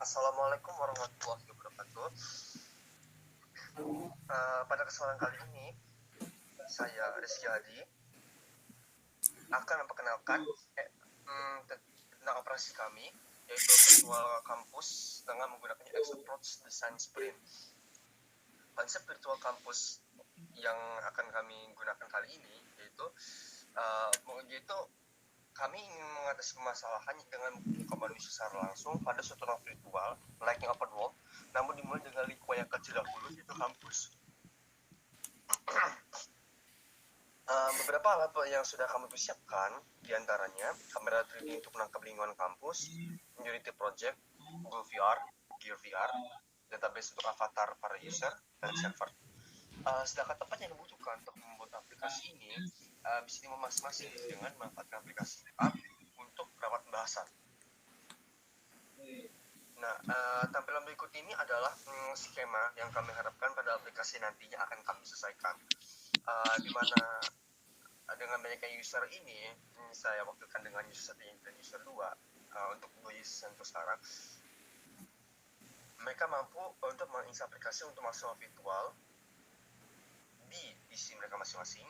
Assalamualaikum warahmatullahi wabarakatuh. Pada kesempatan kali ini, saya Rizky Hadi akan memperkenalkan tentang operasi kami, yaitu virtual kampus dengan menggunakan UX Approach Design Sprint. Konsep virtual kampus yang akan kami gunakan kali ini yaitu kami ingin mengatasi permasalahan dengan membuka manusia secara langsung pada suatu ruang virtual, layaknya open world, namun dimulai dengan lingkungan yang kecil dahulu, yaitu kampus. Beberapa alat yang sudah kami persiapkan, diantaranya kamera 3D untuk menangkap lingkungan kampus, Unity Project, Google VR, Gear VR, database untuk avatar para user, dan server. Sedangkan tempat yang dibutuhkan untuk membuat aplikasi ini bisa dimulai masing-masing dengan memanfaatkan aplikasi app untuk perawat pembahasan. Nah, tampilan berikut ini adalah skema yang kami harapkan pada aplikasi nantinya akan kami selesaikan. Di mana dengan banyaknya user ini, saya waktukan dengan user 1 dan user 2 untuk user untuk sekarang. Mereka mampu untuk menginstal aplikasi untuk masuk virtual di PC mereka masing-masing.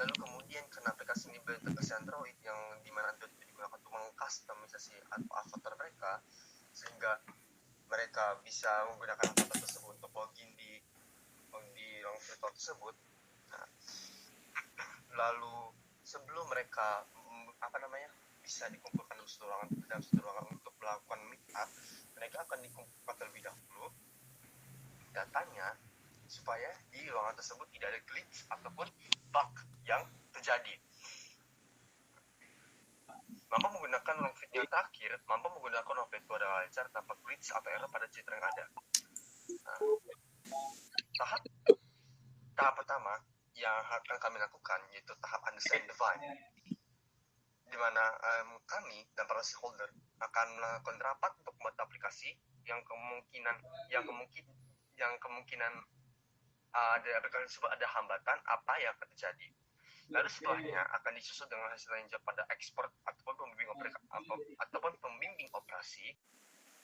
Lalu kemudian karena aplikasi ini berbasis Android yang dimana Android digunakan untuk mengkustomisasi avatar mereka, sehingga mereka bisa menggunakan avatar tersebut untuk login di ruang virtual tersebut. Nah, lalu sebelum mereka bisa dikumpulkan dalam satu ruangan untuk melakukan meet up, mereka akan dikumpulkan terlebih dahulu datanya supaya di ruangan tersebut tidak ada glitch ataupun bug yang terjadi. Mampu menggunakan ruang virtual terakhir, mampu menggunakan ruang virtual dengan lancar tanpa glitch atau error pada citra yang ada. Nah, tahap pertama yang akan kami lakukan yaitu tahap understand define, di mana kami dan para stakeholder akan melakukan rapat untuk membuat aplikasi yang kemungkinan ada aplikasi tersebut ada hambatan apa yang akan terjadi. Lalu setelahnya akan disusul dengan hasil lanjut pada ekspor ataupun pembimbing operasi.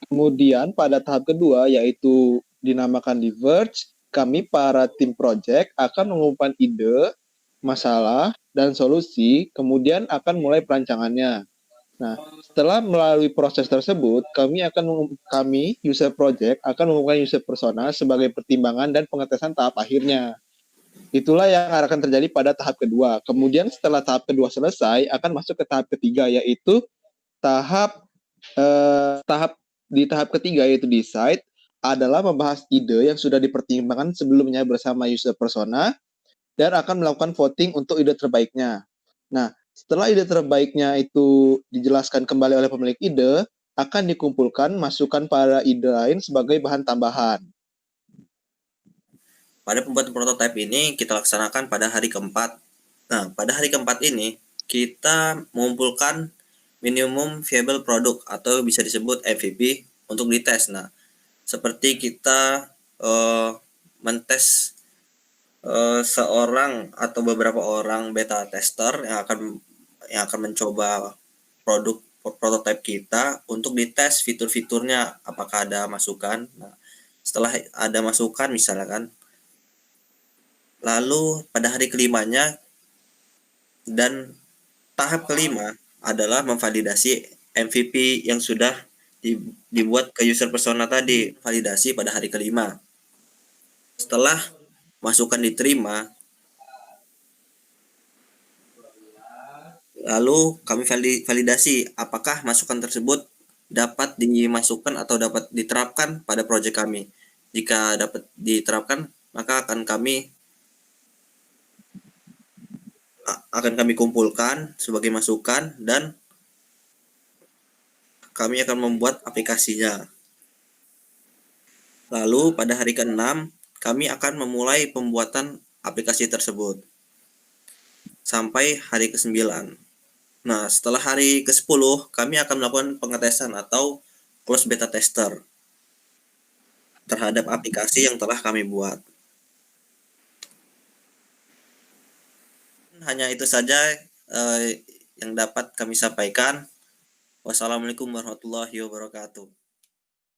Kemudian pada tahap kedua yaitu dinamakan diverge, kami para tim project akan mengumpulkan ide, masalah, dan solusi, kemudian akan mulai perancangannya. Nah, setelah melalui proses tersebut, kami user project akan mengumpulkan user persona sebagai pertimbangan dan pengetesan tahap akhirnya. Itulah yang akan terjadi pada tahap kedua. Kemudian setelah tahap kedua selesai, akan masuk ke tahap ketiga, yaitu tahap ketiga yaitu decide, adalah membahas ide yang sudah dipertimbangkan sebelumnya bersama user persona dan akan melakukan voting untuk ide terbaiknya. Nah, setelah ide terbaiknya itu dijelaskan kembali oleh pemilik ide, akan dikumpulkan masukan para ide lain sebagai bahan tambahan. Pada pembuatan prototipe ini kita laksanakan pada hari keempat. Nah, pada hari keempat ini kita mengumpulkan minimum viable product atau bisa disebut MVP untuk dites. Nah, seperti kita mentes seorang atau beberapa orang beta tester yang akan mencoba produk prototipe kita untuk dites fitur-fiturnya apakah ada masukan. Nah, setelah ada masukan misalkan, lalu pada hari kelimanya dan tahap kelima adalah memvalidasi MVP yang sudah dibuat ke user persona tadi, validasi pada hari kelima. Setelah masukan diterima, lalu kami validasi apakah masukan tersebut dapat dimasukkan atau dapat diterapkan pada proyek kami. Jika dapat diterapkan, maka akan kami kumpulkan sebagai masukan dan kami akan membuat aplikasinya. Lalu pada hari ke-6 kami akan memulai pembuatan aplikasi tersebut sampai hari ke-9. Nah, setelah hari ke-10 kami akan melakukan pengetesan atau close beta tester terhadap aplikasi yang telah kami buat. Hanya itu saja yang dapat kami sampaikan. Wassalamualaikum warahmatullahi wabarakatuh.